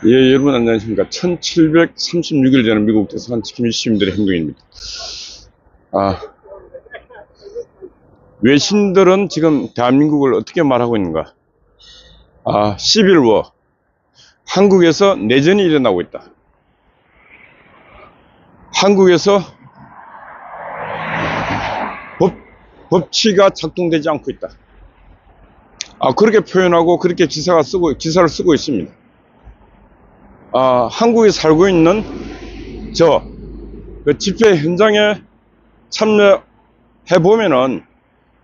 예, 여러분 안녕하십니까. 1736일 되는 미국 대사관 지킴이 시민들의 행동입니다. 외신들은 지금 대한민국을 어떻게 말하고 있는가? 11월 한국에서 내전이 일어나고 있다. 한국에서 법치가 작동되지 않고 있다. 그렇게 표현하고 그렇게 기사를 쓰고 있습니다. 한국에 살고 있는 그 집회 현장에 참여해보면은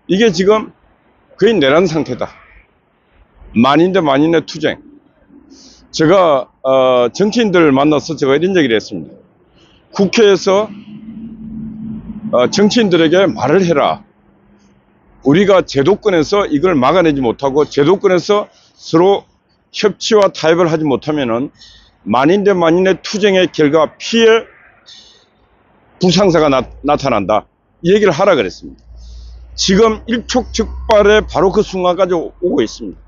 이게 지금 거의 내란 상태다. 만인 대 만인의 투쟁. 제가 정치인들 만나서 제가 이런 얘기를 했습니다. 국회에서 정치인들에게 말을 해라. 우리가 제도권에서 이걸 막아내지 못하고 제도권에서 서로 협치와 타협을 하지 못하면은 만인 대 만인의 투쟁의 결과 피해 부상사가 나타난다. 이 얘기를 하라 그랬습니다. 지금 일촉즉발의 바로 그 순간까지 오고 있습니다.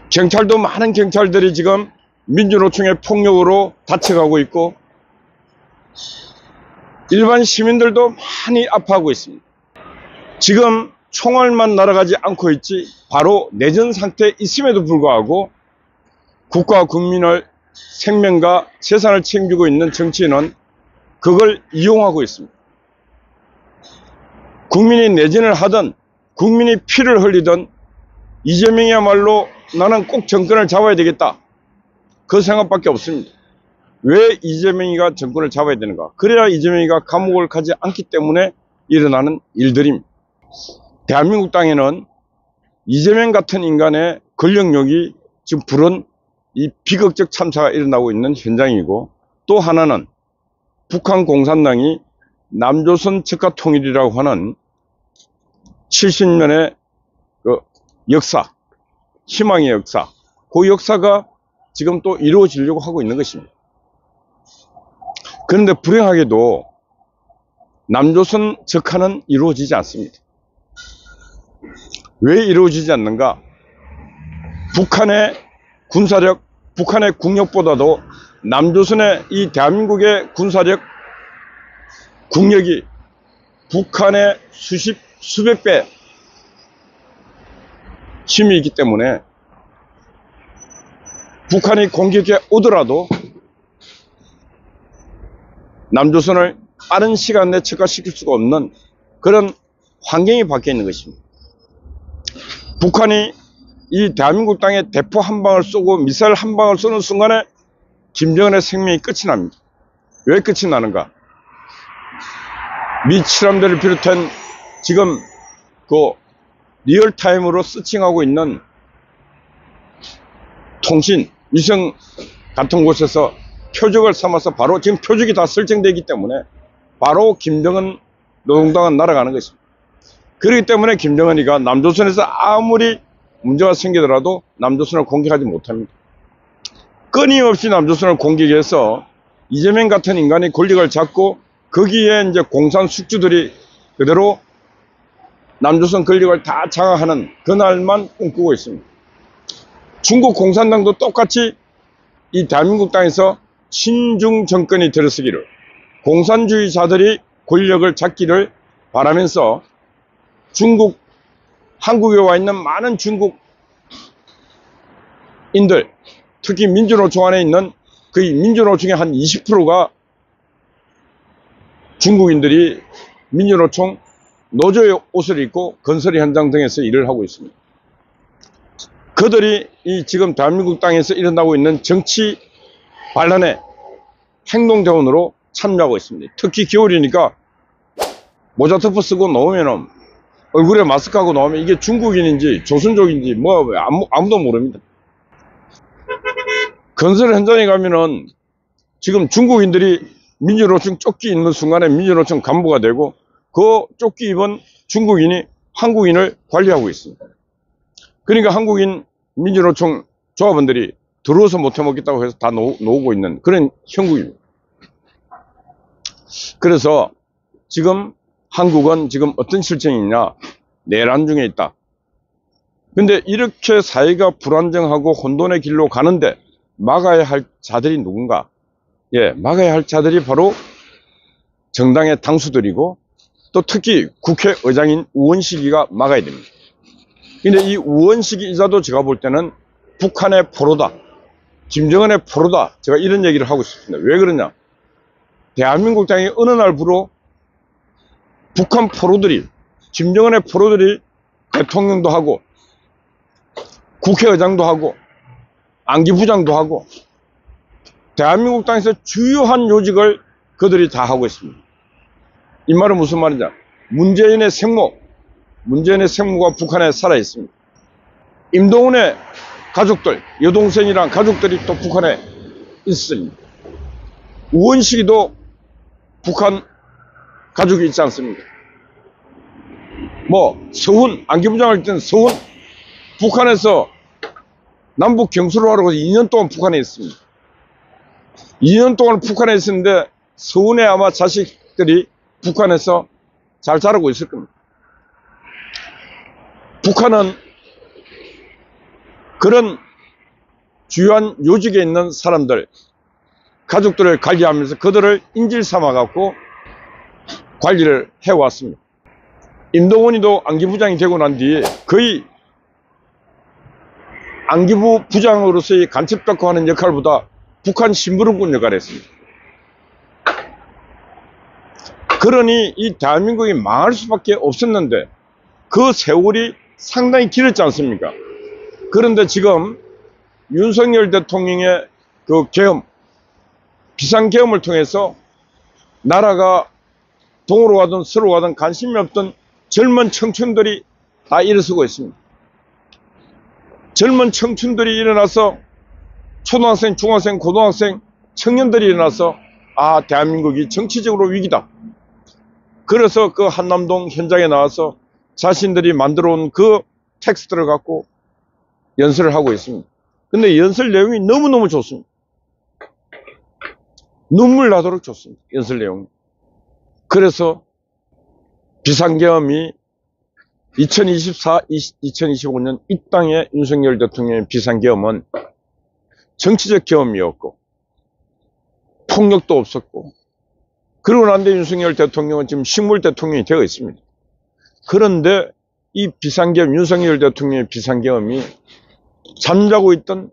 경찰도 많은 경찰들이 지금 민주노총의 폭력으로 다쳐가고 있고 일반 시민들도 많이 아파하고 있습니다. 지금 총알만 날아가지 않고 있지 바로 내전 상태에 있음에도 불구하고 국가와 국민을 생명과 재산을 책임지고 있는 정치인은 그걸 이용하고 있습니다. 국민이 내전을 하든 국민이 피를 흘리든 이재명이야말로 나는 꼭 정권을 잡아야 되겠다. 그 생각밖에 없습니다. 왜 이재명이가 정권을 잡아야 되는가? 그래야 이재명이가 감옥을 가지 않기 때문에 일어나는 일들입니다. 대한민국 땅에는 이재명 같은 인간의 권력욕이 지금 불은 이 비극적 참사가 일어나고 있는 현장이고, 또 하나는 북한 공산당이 남조선 적화통일이라고 하는 70년의 그 역사, 희망의 역사, 그 역사가 지금 또 이루어지려고 하고 있는 것입니다. 그런데 불행하게도 남조선 적화는 이루어지지 않습니다. 왜 이루어지지 않는가? 북한의 군사력, 북한의 국력보다도 남조선의 이 대한민국의 군사력, 국력이 북한의 수백 배 힘이 있기 때문에 북한이 공격해 오더라도 남조선을 빠른 시간 내에 적화시킬 수가 없는 그런 환경이 바뀌어 있는 것입니다. 북한이 이 대한민국 땅에 대포 한 방을 쏘고 미사일 한 방을 쏘는 순간에 김정은의 생명이 끝이 납니다. 왜 끝이 나는가? 미 칠함대를 비롯한 지금 그 리얼타임으로 서칭하고 있는 통신, 위성 같은 곳에서 표적을 삼아서 바로 지금 표적이 다 설정되기 때문에 바로 김정은 노동당은 날아가는 것입니다. 그렇기 때문에 김정은이가 남조선에서 아무리 문제가 생기더라도 남조선을 공격하지 못합니다. 끊임없이 남조선을 공격해서 이재명 같은 인간이 권력을 잡고 거기에 이제 공산 숙주들이 그대로 남조선 권력을 다 장악하는 그날만 꿈꾸고 있습니다. 중국 공산당도 똑같이 이 대한민국 땅에서 친중 정권이 들어서기를, 공산주의자들이 권력을 잡기를 바라면서 한국에 와 있는 많은 중국인들, 특히 민주노총 안에 있는 거의 민주노총의 한 20%가 중국인들이 민주노총 노조의 옷을 입고 건설 현장 등에서 일을 하고 있습니다. 그들이 이 지금 대한민국 땅에서 일어나고 있는 정치 반란의 행동대원으로 참여하고 있습니다. 특히 겨울이니까 모자 덮어 쓰고 나오면 얼굴에 마스크하고 나오면 이게 중국인인지 조선족인지 아무도 모릅니다. 건설 현장에 가면은 지금 중국인들이 민주노총 조끼 입는 순간에 민주노총 간부가 되고 그 조끼 입은 중국인이 한국인을 관리하고 있습니다. 그러니까 한국인 민주노총 조합원들이 들어와서 못해먹겠다고 해서 다 놓고 있는 그런 형국입니다. 그래서 지금 한국은 지금 어떤 실정이 있냐? 내란 중에 있다. 근데 이렇게 사회가 불안정하고 혼돈의 길로 가는데 막아야 할 자들이 누군가? 예, 막아야 할 자들이 바로 정당의 당수들이고 또 특히 국회의장인 우원식이가 막아야 됩니다. 근데 이 우원식이 이자도 제가 볼 때는 북한의 포로다. 김정은의 포로다. 제가 이런 얘기를 하고 싶습니다. 왜 그러냐? 대한민국 땅에 어느 날부로 북한 포로들이, 김정은의 포로들이 대통령도 하고 국회의장도 하고 안기부장도 하고 대한민국 땅에서 주요한 요직을 그들이 다 하고 있습니다. 이 말은 무슨 말이냐? 문재인의 생모가 북한에 살아 있습니다. 임동훈의 가족들, 여동생이랑 가족들이 또 북한에 있습니다. 우원식이도 북한 가족이 있지 않습니까? 서훈, 안기부장할 때는 서훈, 북한에서 남북 경수를 하려고 2년 동안 북한에 있습니다. 2년 동안 북한에 있었는데 서훈의 아마 자식들이 북한에서 잘 자라고 있을 겁니다. 북한은 그런 주요한 요직에 있는 사람들, 가족들을 관리하면서 그들을 인질 삼아갖고 관리를 해왔습니다. 임동원이도 안기부장이 되고 난 뒤에 거의 안기부 부장으로서의 간첩작고 하는 역할보다 북한 심부름꾼 역할을 했습니다. 그러니 이 대한민국이 망할 수밖에 없었는데 그 세월이 상당히 길었지 않습니까? 그런데 지금 윤석열 대통령의 그 계엄, 비상계엄을 통해서 나라가 동으로 가든 서로 가든 관심이 없던 젊은 청춘들이 다 일어서고 있습니다. 젊은 청춘들이 일어나서 초등학생, 중학생, 고등학생, 청년들이 일어나서 대한민국이 정치적으로 위기다. 그래서 그 한남동 현장에 나와서 자신들이 만들어 온 그 텍스트를 갖고 연설을 하고 있습니다. 근데 연설 내용이 너무너무 좋습니다. 눈물 나도록 좋습니다. 연설 내용이. 그래서 비상계엄이 2025년 이 땅의 윤석열 대통령의 비상계엄은 정치적 계엄이었고 폭력도 없었고 그러고 난 뒤에 윤석열 대통령은 지금 식물 대통령이 되어 있습니다. 그런데 이 비상계엄, 윤석열 대통령의 비상계엄이 잠자고 있던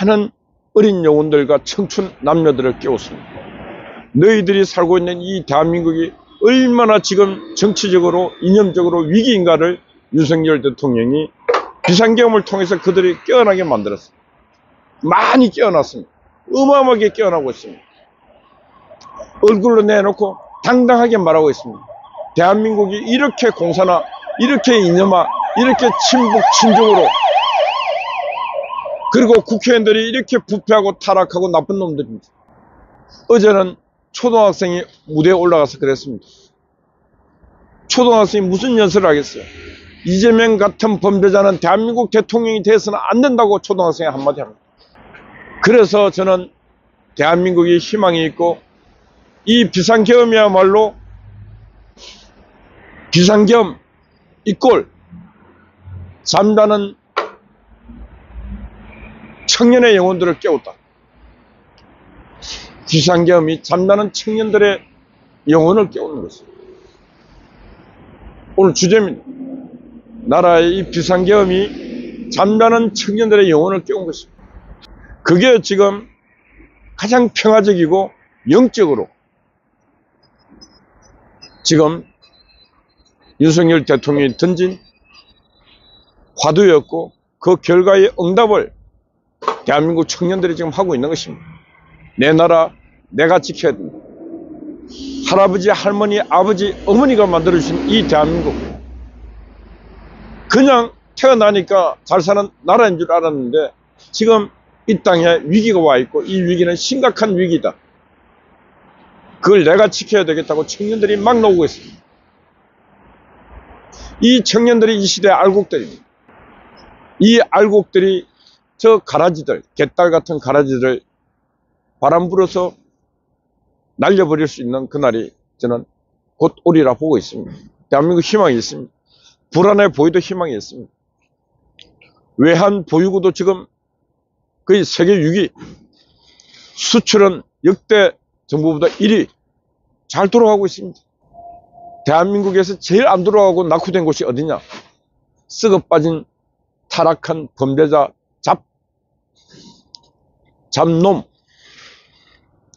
많은 어린 영혼들과 청춘 남녀들을 깨웠습니다. 너희들이 살고 있는 이 대한민국이 얼마나 지금 정치적으로 이념적으로 위기인가를 윤석열 대통령이 비상계엄을 통해서 그들이 깨어나게 만들었습니다. 많이 깨어났습니다. 어마어마하게 깨어나고 있습니다. 얼굴로 내놓고 당당하게 말하고 있습니다. 대한민국이 이렇게 공산화, 이렇게 이념화, 이렇게 친북 친중으로, 그리고 국회의원들이 이렇게 부패하고 타락하고 나쁜 놈들입니다. 어제는 초등학생이 무대에 올라가서 그랬습니다. 초등학생이 무슨 연설을 하겠어요? 이재명 같은 범죄자는 대한민국 대통령이 돼서는 안 된다고 초등학생이 한마디 합니다. 그래서 저는 대한민국이 희망이 있고 이 비상계엄이야말로 비상계엄 이꼴 잠자는 청년의 영혼들을 깨웠다. 비상계엄이 잠자는 청년들의 영혼을 깨우는 것입니다. 오늘 주제입니다. 나라의 이 비상계엄이 잠자는 청년들의 영혼을 깨운 것입니다. 그게 지금 가장 평화적이고 영적으로 지금 윤석열 대통령이 던진 화두였고 그 결과의 응답을 대한민국 청년들이 지금 하고 있는 것입니다. 내 나라 내가 지켜야 된다. 할아버지, 할머니, 아버지, 어머니가 만들어주신 이 대한민국, 그냥 태어나니까 잘 사는 나라인 줄 알았는데 지금 이 땅에 위기가 와 있고 이 위기는 심각한 위기다. 그걸 내가 지켜야 되겠다고 청년들이 막 나오고 있습니다. 이 청년들이 이 시대의 알곡들입니다. 이 알곡들이 저 가라지들, 개딸 같은 가라지들 바람 불어서 날려버릴 수 있는 그날이 저는 곧 오리라 보고 있습니다. 대한민국 희망이 있습니다. 불안해 보이도 희망이 있습니다. 외환 보유고도 지금 거의 세계 6위, 수출은 역대 정부보다 1위 잘 돌아가고 있습니다. 대한민국에서 제일 안 돌아가고 낙후된 곳이 어디냐? 썩어 빠진 타락한 범죄자 잡놈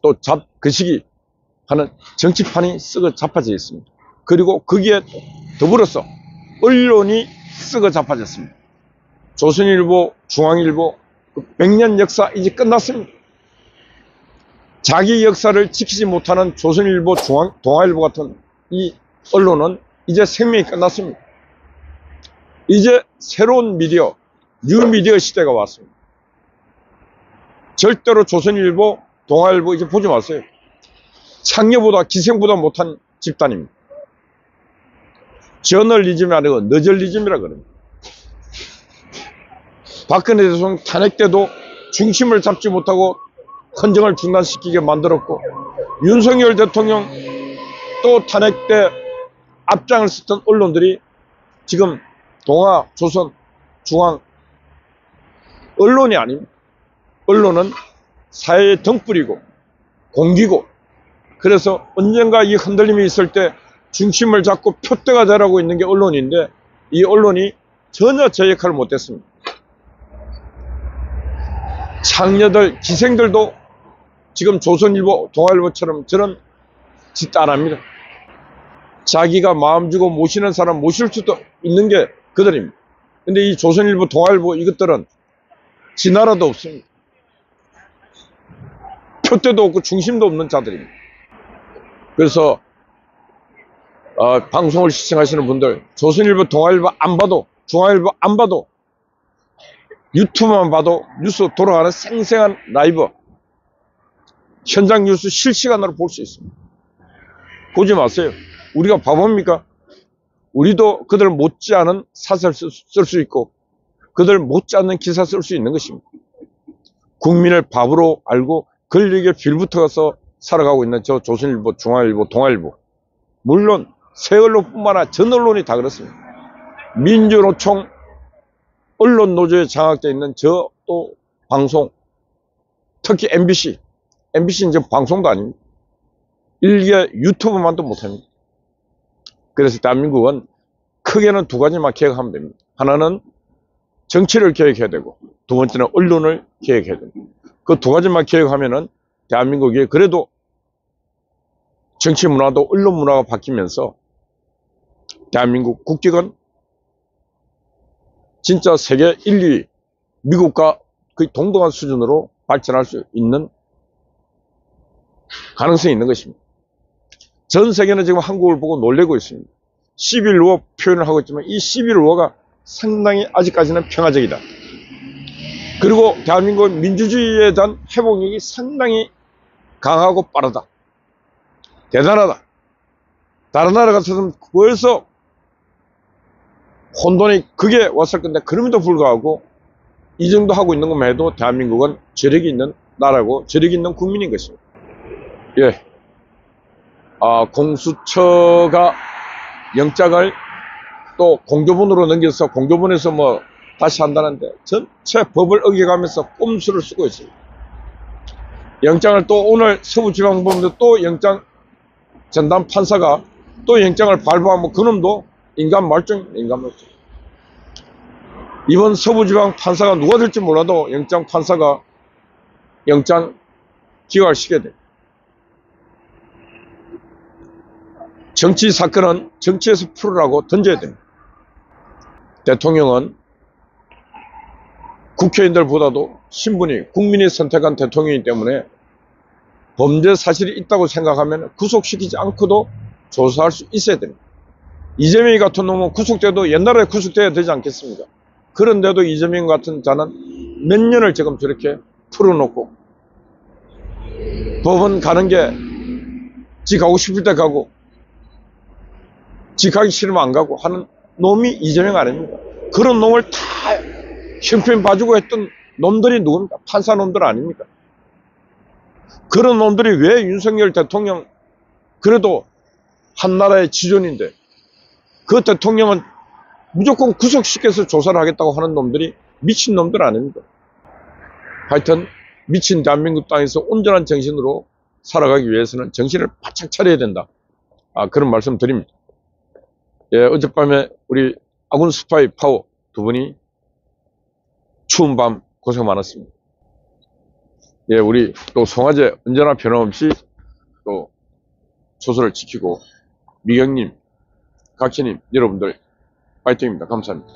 또 잡그시기 하는 정치판이 썩어 자빠져 있습니다. 그리고 거기에 더불어서 언론이 썩어 자빠졌습니다. 조선일보, 중앙일보 100년 역사 이제 끝났습니다. 자기 역사를 지키지 못하는 조선일보, 동아일보 같은 이 언론은 이제 생명이 끝났습니다. 이제 새로운 미디어, 뉴미디어 시대가 왔습니다. 절대로 조선일보, 동아일보 이제 보지 마세요. 창녀보다 기생보다 못한 집단입니다. 저널리즘이 아니고 너절리즘이라 그럽니다. 박근혜 대통령 탄핵 때도 중심을 잡지 못하고 헌정을 중단시키게 만들었고, 윤석열 대통령 또 탄핵 때 앞장을 섰던 언론들이 지금 동아, 조선, 중앙 언론이 아닙니다. 언론은 사회의 등불이고 공기고, 그래서 언젠가 이 흔들림이 있을 때 중심을 잡고 표대가 되라고 있는 게 언론인데, 이 언론이 전혀 제 역할을 못했습니다. 창녀들, 기생들도 지금 조선일보, 동아일보처럼 저런 짓 안 합니다. 자기가 마음 주고 모시는 사람 모실 수도 있는 게 그들입니다. 근데 이 조선일보, 동아일보 이것들은 지나라도 없습니다. 표대도 없고 중심도 없는 자들입니다. 그래서 방송을 시청하시는 분들, 조선일보, 동아일보 안 봐도, 중앙일보 안 봐도, 유튜브만 봐도 뉴스 돌아가는 생생한 라이브, 현장 뉴스 실시간으로 볼 수 있습니다. 보지 마세요. 우리가 바보입니까? 우리도 그들 못지않은 사설 쓸 수 있고, 그들 못지않는 기사 쓸 수 있는 것입니다. 국민을 바보로 알고 권력에 빌붙어서 살아가고 있는 저 조선일보, 중앙일보, 동아일보, 물론 새 언론뿐만 아니라 전 언론이 다 그렇습니다. 민주노총 언론 노조에 장악되어 있는 저 또 방송, 특히 MBC 이제 방송도 아닙니다. 일개 유튜브만도 못합니다. 그래서 대한민국은 크게는 두 가지만 개혁하면 됩니다. 하나는 정치를 개혁해야 되고, 두 번째는 언론을 개혁해야 됩니다. 그 두 가지만 개혁하면은 대한민국이 그래도 정치 문화도 언론 문화가 바뀌면서 대한민국 국격은 진짜 세계 1, 2위, 미국과 거의 동등한 수준으로 발전할 수 있는 가능성이 있는 것입니다. 전 세계는 지금 한국을 보고 놀래고 있습니다. 11워 표현을 하고 있지만 이 11워가 상당히 아직까지는 평화적이다. 그리고 대한민국 민주주의에 대한 회복력이 상당히 강하고 빠르다. 대단하다. 다른 나라 같았으면 벌써 혼돈이 극에 왔을 건데, 그럼에도 불구하고 이 정도 하고 있는 것만 해도 대한민국은 저력이 있는 나라고 저력이 있는 국민인 것입니다. 예. 공수처가 영장을 또 공교본으로 넘겨서 공교본에서 뭐 다시 한다는데 전체 법을 어겨가면서 꼼수를 쓰고 있습니다. 영장을 또 오늘 서부지방법원도 또 영장 전담 판사가 또 영장을 발부하면 그놈도 인간 말종. 이번 서부지방 판사가 누가 될지 몰라도 영장 판사가 영장 기각을 시켜야 돼. 정치 사건은 정치에서 풀으라고 던져야 됩니다. 대통령은 국회의원들보다도 신분이 국민이 선택한 대통령이기 때문에 범죄 사실이 있다고 생각하면 구속시키지 않고도 조사할 수 있어야 됩니다. 이재명 같은 놈은 구속돼도 옛날에 구속돼야 되지 않겠습니까? 그런데도 이재명 같은 자는 몇 년을 지금 저렇게 풀어놓고 법원 가는 게 지 가고 싶을 때 가고 지 가기 싫으면 안 가고 하는 놈이 이재명 아닙니까? 그런 놈을 다 형편 봐주고 했던 놈들이 누굽니까? 판사 놈들 아닙니까? 그런 놈들이 왜 윤석열 대통령, 그래도 한 나라의 지존인데 그 대통령은 무조건 구속시켜서 조사를 하겠다고 하는 놈들이 미친 놈들 아닙니까? 하여튼 미친 대한민국 땅에서 온전한 정신으로 살아가기 위해서는 정신을 바짝 차려야 된다. 그런 말씀 드립니다. 예, 어젯밤에 우리 아군 스파이 파워 두 분이 추운 밤 고생 많았습니다. 예, 우리 또 송화제 언제나 변함없이 또 초소를 지키고 미경님, 각시님, 여러분들 파이팅입니다. 감사합니다.